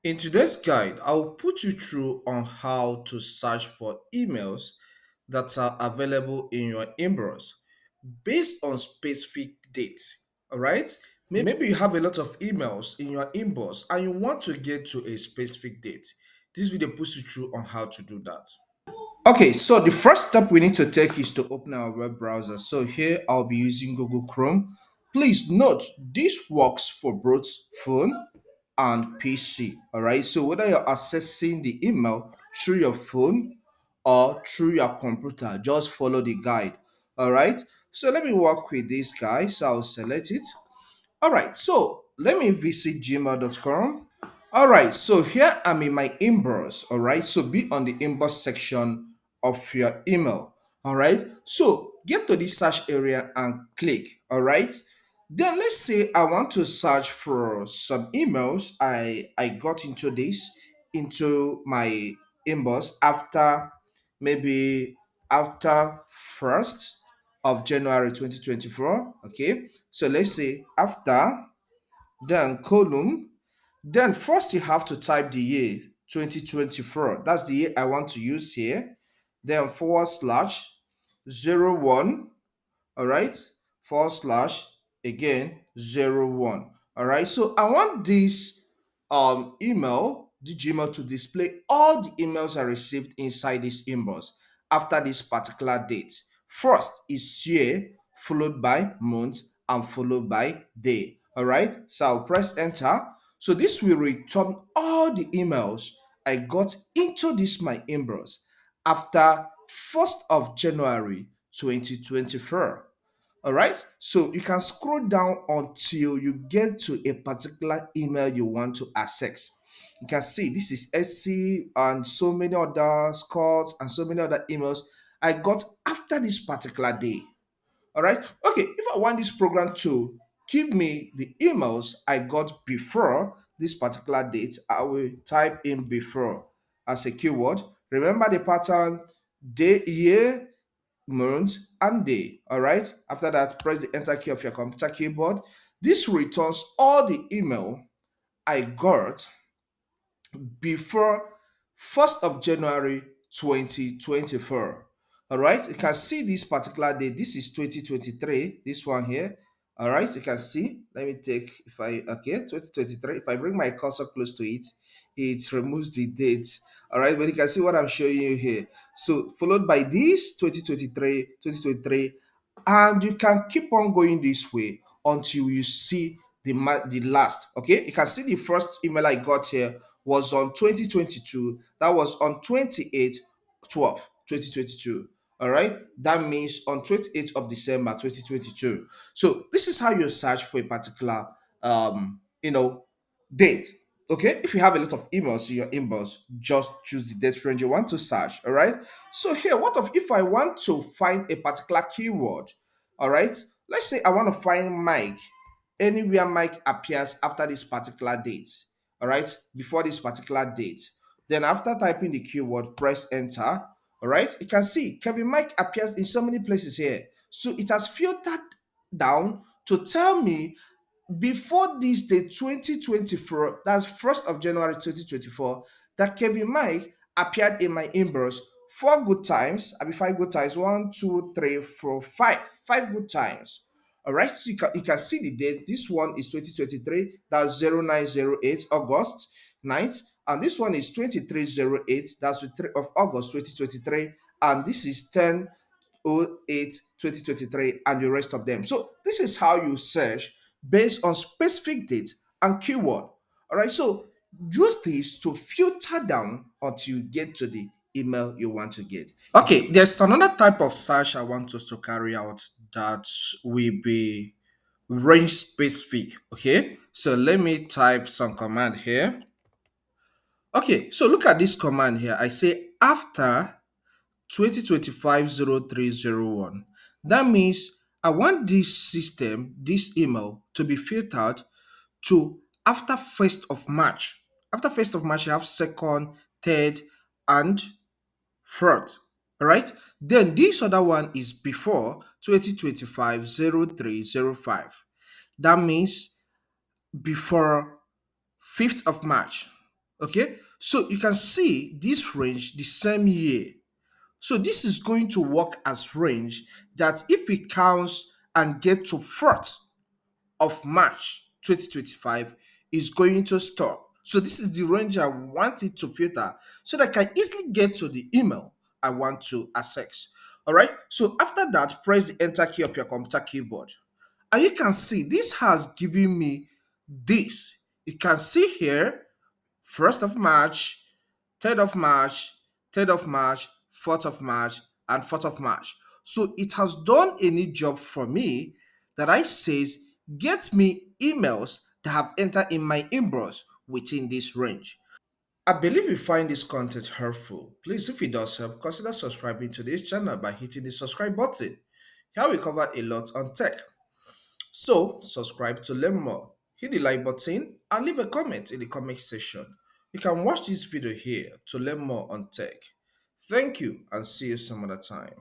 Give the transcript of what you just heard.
In today's guide, I will put you through on how to search for emails that are available in your inbox based on specific dates. All right? Maybe you have a lot of emails in your inbox and you want to get to a specific date. This video puts you through on how to do that. Okay, so the first step we need to take is to open our web browser. So here I'll be using Google Chrome. Please note this works for both phone and PC. All right, so whether you're accessing the email through your phone or through your computer, just follow the guide. All right, so let me work with this guy. So I'll select it. All right, so let me visit gmail.com. All right, so here I'm in my inbox. All right, so be on the inbox section of your email. All right, so get to the search area and click. All right, then let's say I want to search for some emails I got into my inbox after maybe after 1st of January 2024. Okay, so let's say after, then column, then first you have to type the year 2024. That's the year I want to use here. Then forward slash 01. All right, forward slash again 01. All right, so I want this the Gmail to display all the emails I received inside this inbox after this particular date. First is year, followed by month, and followed by day. All right, so I'll press enter. So this will return all the emails I got into this my inbox after 1st of January 2024. All right, so you can scroll down until you get to a particular email you want to access. You can see this is Etsy and so many other scores and so many other emails I got after this particular day. All right, okay, if I want this program to give me the emails I got before this particular date, I will type in before as a keyword. Remember the pattern: day, year, month, and day. All right, after that, press the enter key of your computer keyboard. This returns all the email I got before 1st of January 2024. All right, you can see this particular day. This is 2023, this one here. All right, you can see. Let me take, if I, okay, 2023. If I bring my cursor close to it, it removes the date. All right, but you can see what I'm showing you here. So, followed by this 2023, and you can keep on going this way until you see the last. Okay, you can see the first email I got here was on 2022. That was on 28/12/2022. All right, that means on 28th of December 2022. So this is how you search for a particular date. Okay, if you have a lot of emails in your inbox, just choose the date range you want to search. All right, so here, what if I want to find a particular keyword? All right, let's say I want to find Mike anywhere Mike appears after this particular date. All right, before this particular date. Then after typing the keyword, press enter. All right, you can see Kevin Mike appears in so many places here. So it has filtered down to tell me before this day 2024, that's 1st of January 2024, that Kevin Mike appeared in my inbox 4 good times. I mean, 5 good times. One, two, three, four, five. 5 good times. All right, so you can see the date. This one is 2023, that's 0908 August 9th, and this one is 2308, that's the 3rd of August 2023, and this is 10/08 2023, and the rest of them. So this is how you search based on specific date and keyword. All right, so use this to filter down until you get to the email you want to get. Okay, there's another type of search I want us to carry out that will be range specific. Okay, so let me type some command here. Okay, so look at this command here. I say after 2025 0301. That means I want this email to be filtered to after 1st of March. After 1st of March, you have 2nd, 3rd, and 4th. All right. Then this other one is before 2025 0305. That means before 5th of March. Okay, so you can see this range the same year. So this is going to work as range that if it counts and get to 4th of March 2025 is going to stop. So this is the range I want it to filter so that I can easily get to the email I want to access. All right. So after that, press the enter key of your computer keyboard. And you can see this has given me this. You can see here 1st of March, 3rd of March, 3rd of March, 4th of March, and 4th of March. So it has done a neat job for me that I says get me emails that have entered in my inbox within this range. I believe you find this content helpful. Please, if it does help, consider subscribing to this channel by hitting the subscribe button. Here we cover a lot on tech. So, subscribe to learn more. Hit the like button and leave a comment in the comment section. You can watch this video here to learn more on tech. Thank you and see you some other time.